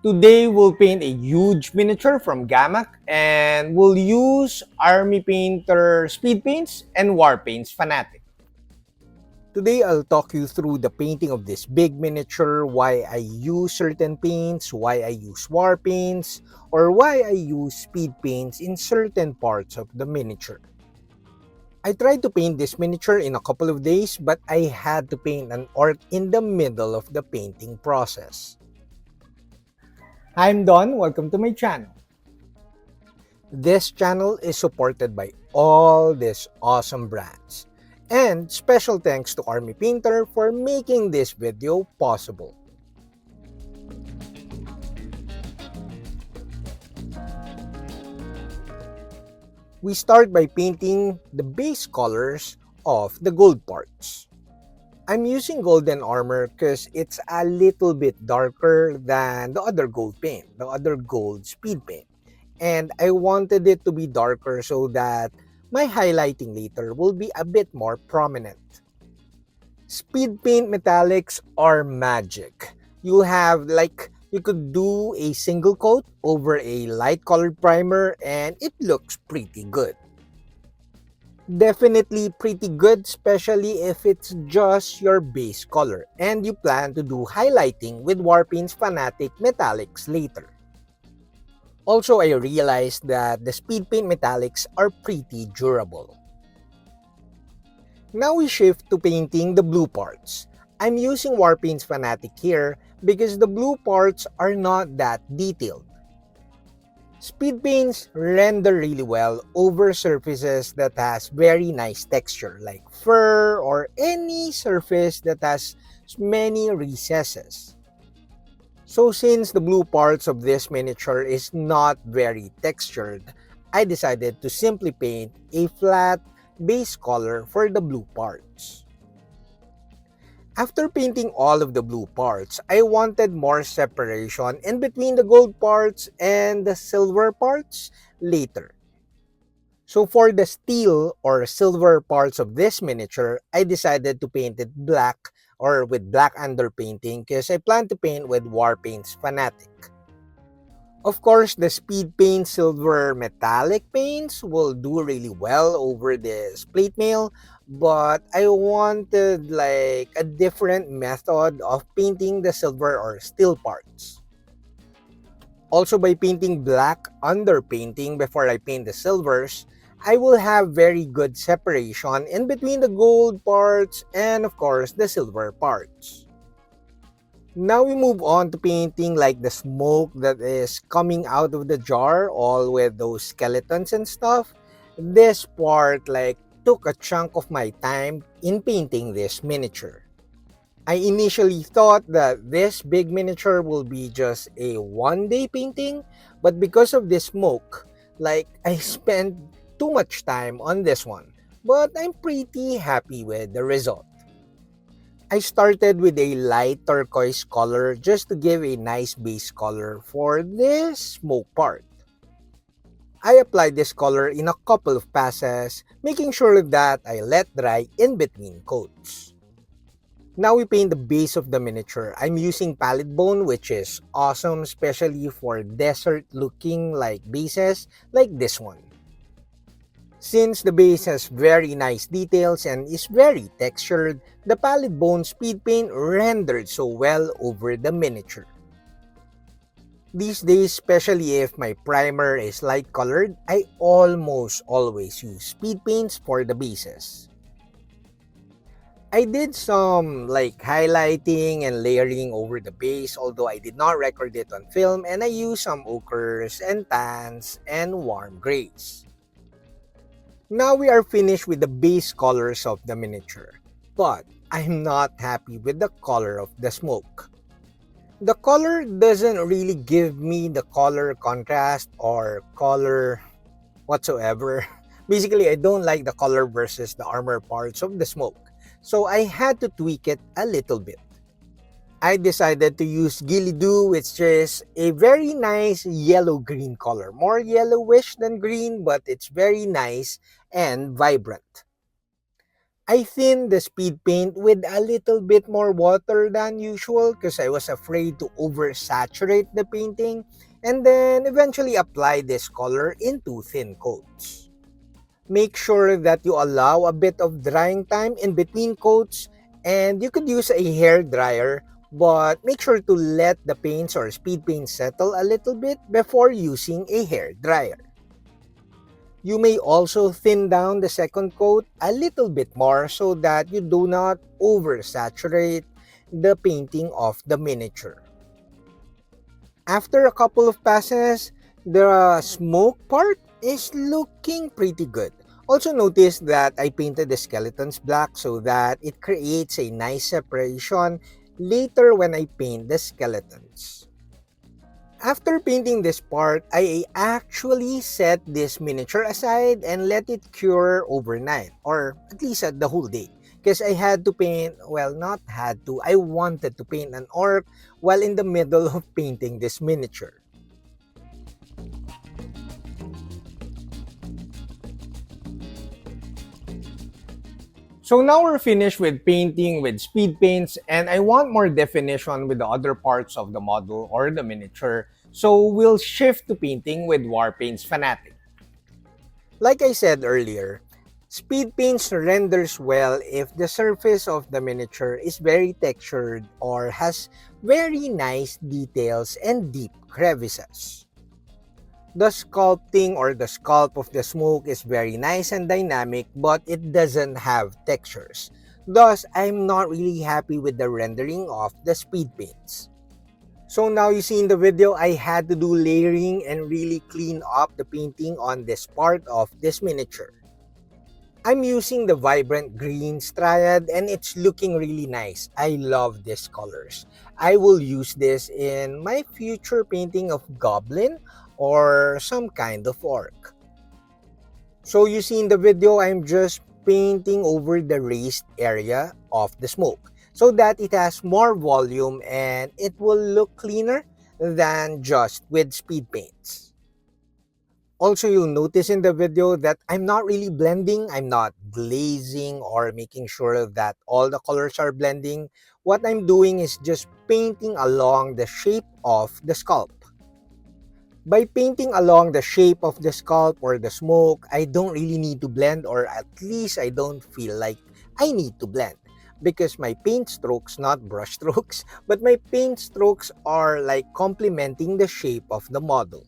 Today we'll paint a huge miniature from Ghamak and we'll use Army Painter Speedpaints and Warpaints Fanatic. Today I'll talk you through the painting of this big miniature, why I use certain paints, why I use war paints, or why I use speed paints in certain parts of the miniature. I tried to paint this miniature in a couple of days, but I had to paint an orc in the middle of the painting process. I'm Don, welcome to my channel. This channel is supported by all these awesome brands. And special thanks to Army Painter for making this video possible. We start by painting the base colors of the gold parts. I'm using golden armor because it's a little bit darker than the other gold paint, the other gold speed paint. And I wanted it to be darker so that my highlighting later will be a bit more prominent. Speed paint metallics are magic. You could do a single coat over a light colored primer and it looks pretty good. Definitely pretty good, especially if it's just your base color and you plan to do highlighting with Warpaints Fanatic metallics later. Also, I realized that the speed paint metallics are pretty durable. Now we shift to painting the blue parts. I'm using Warpaints Fanatic here because the blue parts are not that detailed. Speed paints render really well over surfaces that has very nice texture like fur or any surface that has many recesses. So since the blue parts of this miniature is not very textured, I decided to simply paint a flat base color for the blue parts. After painting all of the blue parts, I wanted more separation in between the gold parts and the silver parts later. So for the steel or silver parts of this miniature, I decided to paint it black or with black underpainting because I plan to paint with Warpaints Fanatic. Of course, the speed paint silver metallic paints will do really well over this plate mail, but I wanted like a different method of painting the silver or steel parts. Also, by painting black underpainting before I paint the silvers, I will have very good separation in between the gold parts and of course the silver parts. Now we move on to painting like the smoke that is coming out of the jar, all with those skeletons and stuff. This part took a chunk of my time in painting this miniature. I initially thought that this big miniature will be just a one-day painting, but because of this smoke, I spent too much time on this one. But I'm pretty happy with the result. I started with a light turquoise color just to give a nice base color for this smoke part. I applied this color in a couple of passes, making sure that I let dry in between coats. Now we paint the base of the miniature. I'm using palette bone, which is awesome, especially for desert looking bases like this one. Since the base has very nice details and is very textured, the palette bone speed paint rendered so well over the miniature. These days, especially if my primer is light colored, I almost always use speed paints for the bases. I did some highlighting and layering over the base, although I did not record it on film, and I used some ochres and tans and warm grays. Now we are finished with the base colors of the miniature, but I'm not happy with the color of the smoke. The color doesn't really give me the color contrast or color whatsoever. Basically, I don't like the color versus the armor parts of the smoke, so I had to tweak it a little bit. I decided to use Ghillie Doo, which is a very nice yellow-green color. More yellowish than green, but it's very nice and vibrant. I thinned the speed paint with a little bit more water than usual because I was afraid to oversaturate the painting, and then eventually apply this color into thin coats. Make sure that you allow a bit of drying time in between coats, and you could use a hair dryer, but make sure to let the paints or speed paint settle a little bit before using a hair dryer. You may also thin down the second coat a little bit more so that you do not oversaturate the painting of the miniature. After a couple of passes, the smoke part is looking pretty good. Also notice that I painted the skeletons black so that it creates a nice separation later when I paint the skeletons. After painting this part, I actually set this miniature aside and let it cure overnight, or at least the whole day. Because I had to paint, well, not had to, I wanted to paint an orc while in the middle of painting this miniature. So now we're finished with painting with speed paints, and I want more definition with the other parts of the model or the miniature. So we'll shift to painting with Warpaints Fanatic. Like I said earlier, speed paints renders well if the surface of the miniature is very textured or has very nice details and deep crevices. The sculpting or the sculpt of the smoke is very nice and dynamic, but it doesn't have textures. Thus, I'm not really happy with the rendering of the speed paints. So now you see in the video, I had to do layering and really clean up the painting on this part of this miniature. I'm using the vibrant green striad and it's looking really nice. I love these colors. I will use this in my future painting of goblin or some kind of orc. So you see in the video, I'm just painting over the raised area of the smoke so that it has more volume and it will look cleaner than just with speed paints. Also, you'll notice in the video that I'm not really blending, I'm not glazing or making sure that all the colors are blending. What I'm doing is just painting along the shape of the sculpt. By painting along the shape of the sculpt or the smoke, I don't really need to blend, or at least I don't feel like I need to blend. Because my paint strokes, not brush strokes, but my paint strokes are like complementing the shape of the model.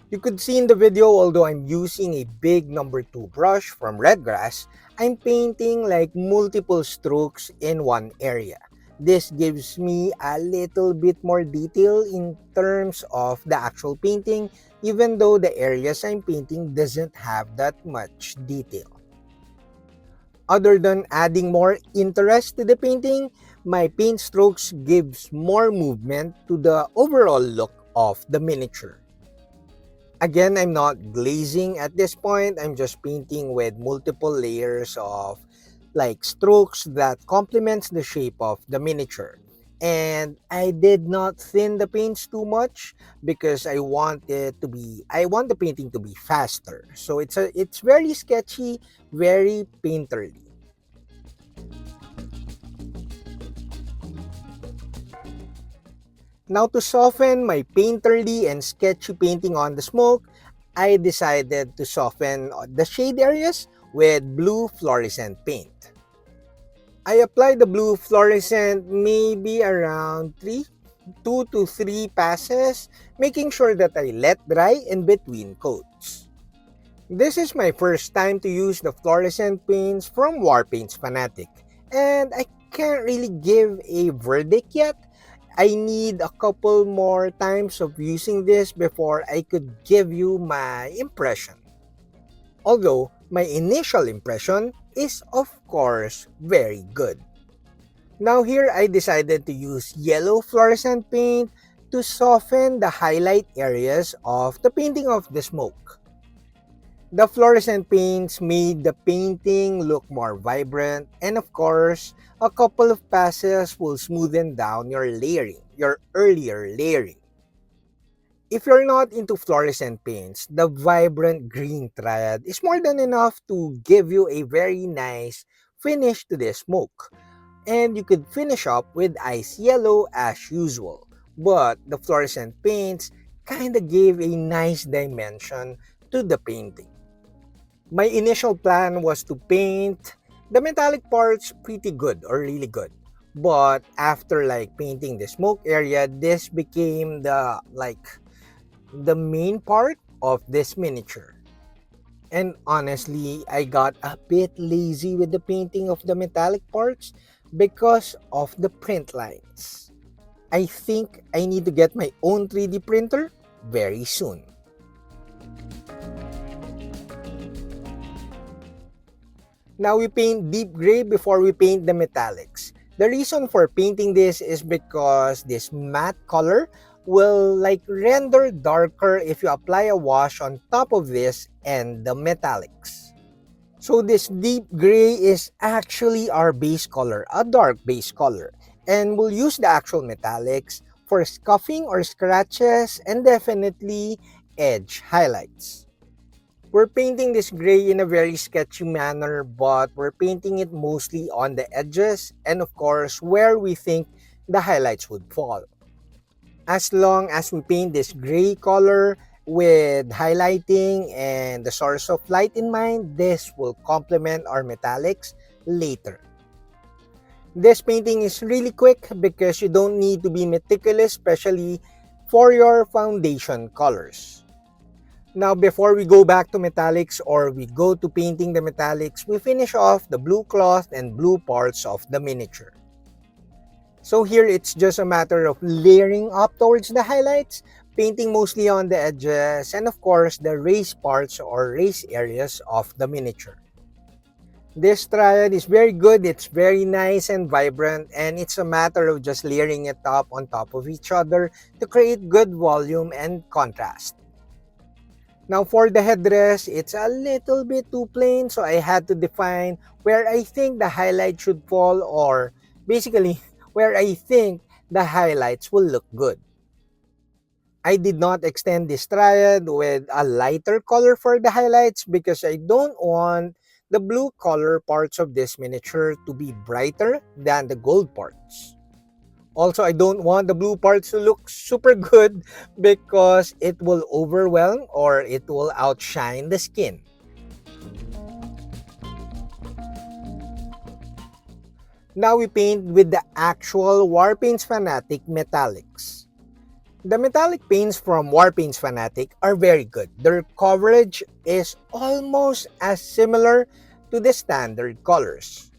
You could see in the video, although I'm using a big number 2 brush from Redgrass, I'm painting like multiple strokes in one area. This gives me a little bit more detail in terms of the actual painting, even though the areas I'm painting doesn't have that much detail. Other than adding more interest to the painting, my paint strokes gives more movement to the overall look of the miniature. Again, I'm not glazing at this point. I'm just painting with multiple layers of like strokes that complements the shape of the miniature. And I did not thin the paints too much because I want the painting to be faster. So it's very sketchy, very painterly. Now to soften my painterly and sketchy painting on the smoke, I decided to soften the shade areas with blue fluorescent paint. I applied the blue fluorescent maybe around 2 to 3 passes, making sure that I let dry in between coats. This is my first time to use the fluorescent paints from Warpaints Fanatic, and I can't really give a verdict yet. I need a couple more times of using this before I could give you my impression. Although, my initial impression is of course very good. Now here I decided to use yellow fluorescent paint to soften the highlight areas of the painting of the smoke. The fluorescent paints made the painting look more vibrant, and of course, a couple of passes will smoothen down your layering, your earlier layering. If you're not into fluorescent paints, the vibrant green triad is more than enough to give you a very nice finish to this smoke. And you could finish up with ice yellow as usual. But the fluorescent paints kinda gave a nice dimension to the painting. My initial plan was to paint the metallic parts pretty good or really good. But after painting the smoke area, this became the main part of this miniature. And honestly, I got a bit lazy with the painting of the metallic parts because of the print lines. I think I need to get my own 3D printer very soon. Now we paint deep gray before we paint the metallics. The reason for painting this is because this matte color will render darker if you apply a wash on top of this and the metallics. So this deep gray is actually our base color, a dark base color. And we'll use the actual metallics for scuffing or scratches and definitely edge highlights. We're painting this gray in a very sketchy manner, but we're painting it mostly on the edges and of course where we think the highlights would fall. As long as we paint this gray color with highlighting and the source of light in mind, this will complement our metallics later. This painting is really quick because you don't need to be meticulous, especially for your foundation colors. Now, before we go back to metallics or we go to painting the metallics, we finish off the blue cloth and blue parts of the miniature. So here, it's just a matter of layering up towards the highlights, painting mostly on the edges, and of course, the raised parts or raised areas of the miniature. This triad is very good, it's very nice and vibrant, and it's a matter of just layering it up on top of each other to create good volume and contrast. Now for the headdress, it's a little bit too plain, so I had to define where I think the highlight should fall, or basically where I think the highlights will look good. I did not extend this triad with a lighter color for the highlights because I don't want the blue color parts of this miniature to be brighter than the gold parts. Also, I don't want the blue parts to look super good because it will overwhelm or it will outshine the skin. Now we paint with the actual Warpaints Fanatic metallics. The metallic paints from Warpaints Fanatic are very good. Their coverage is almost as similar to the standard colors.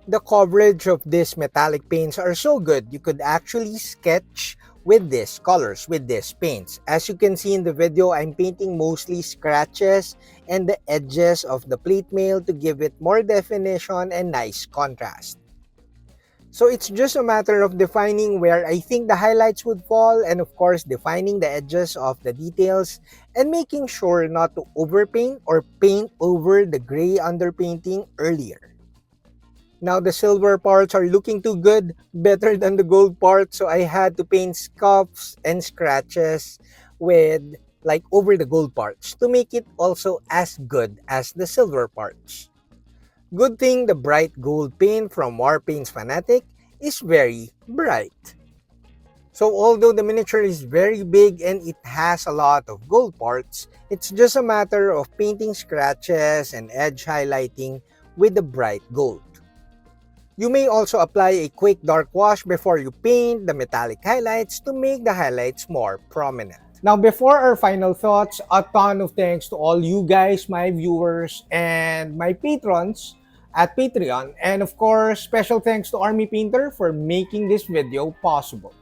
The coverage of these metallic paints are so good, you could actually sketch with these colors, with these paints. As you can see in the video, I'm painting mostly scratches and the edges of the plate mail to give it more definition and nice contrast. So it's just a matter of defining where I think the highlights would fall and of course defining the edges of the details and making sure not to overpaint or paint over the gray underpainting earlier. Now the silver parts are looking too good, better than the gold part, so I had to paint scuffs and scratches with over the gold parts to make it also as good as the silver parts. Good thing the bright gold paint from Warpaints Fanatic is very bright. So although the miniature is very big and it has a lot of gold parts, it's just a matter of painting scratches and edge highlighting with the bright gold. You may also apply a quick dark wash before you paint the metallic highlights to make the highlights more prominent. Now, before our final thoughts, a ton of thanks to all you guys, my viewers, and my patrons at Patreon. And of course, special thanks to Army Painter for making this video possible.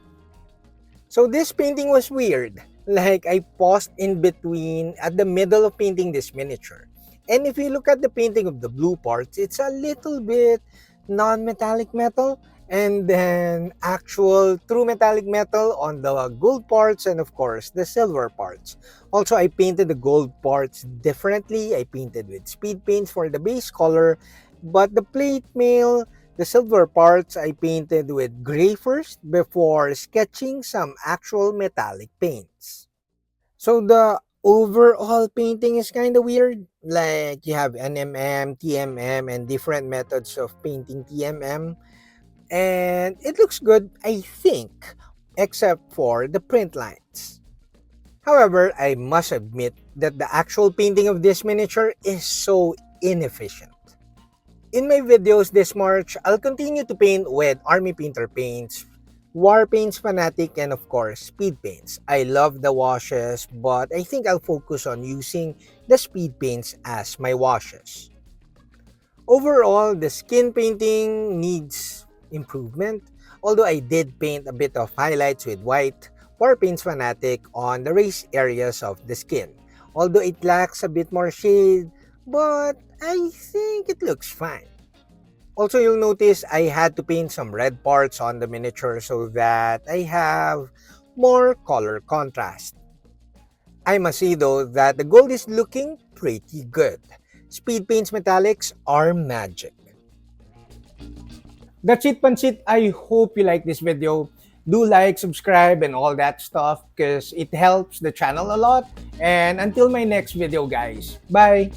So this painting was weird. I paused in between at the middle of painting this miniature. And if you look at the painting of the blue parts, it's a little bit non-metallic metal and then actual true metallic metal on the gold parts and of course the silver parts. Also, I painted the gold parts differently. I painted with speed paints for the base color, but the plate mail The silver parts I painted with gray first before sketching some actual metallic paints. So the overall painting is kind of weird. Like you have NMM, TMM, and different methods of painting TMM. And it looks good, I think, except for the print lines. However, I must admit that the actual painting of this miniature is so inefficient. In my videos this March, I'll continue to paint with Army Painter paints, Warpaints Fanatic, and of course, Speed Paints. I love the washes, but I think I'll focus on using the Speed Paints as my washes. Overall, the skin painting needs improvement, although I did paint a bit of highlights with white Warpaints Fanatic on the raised areas of the skin. Although it lacks a bit more shade, but I think it looks fine. Also, you'll notice I had to paint some red parts on the miniature so that I have more color contrast. I must say though that the gold is looking pretty good. Speed Paints Metallics are magic. That's it, Pansit. I hope you like this video. Do like, subscribe, and all that stuff because it helps the channel a lot. And until my next video, guys. Bye!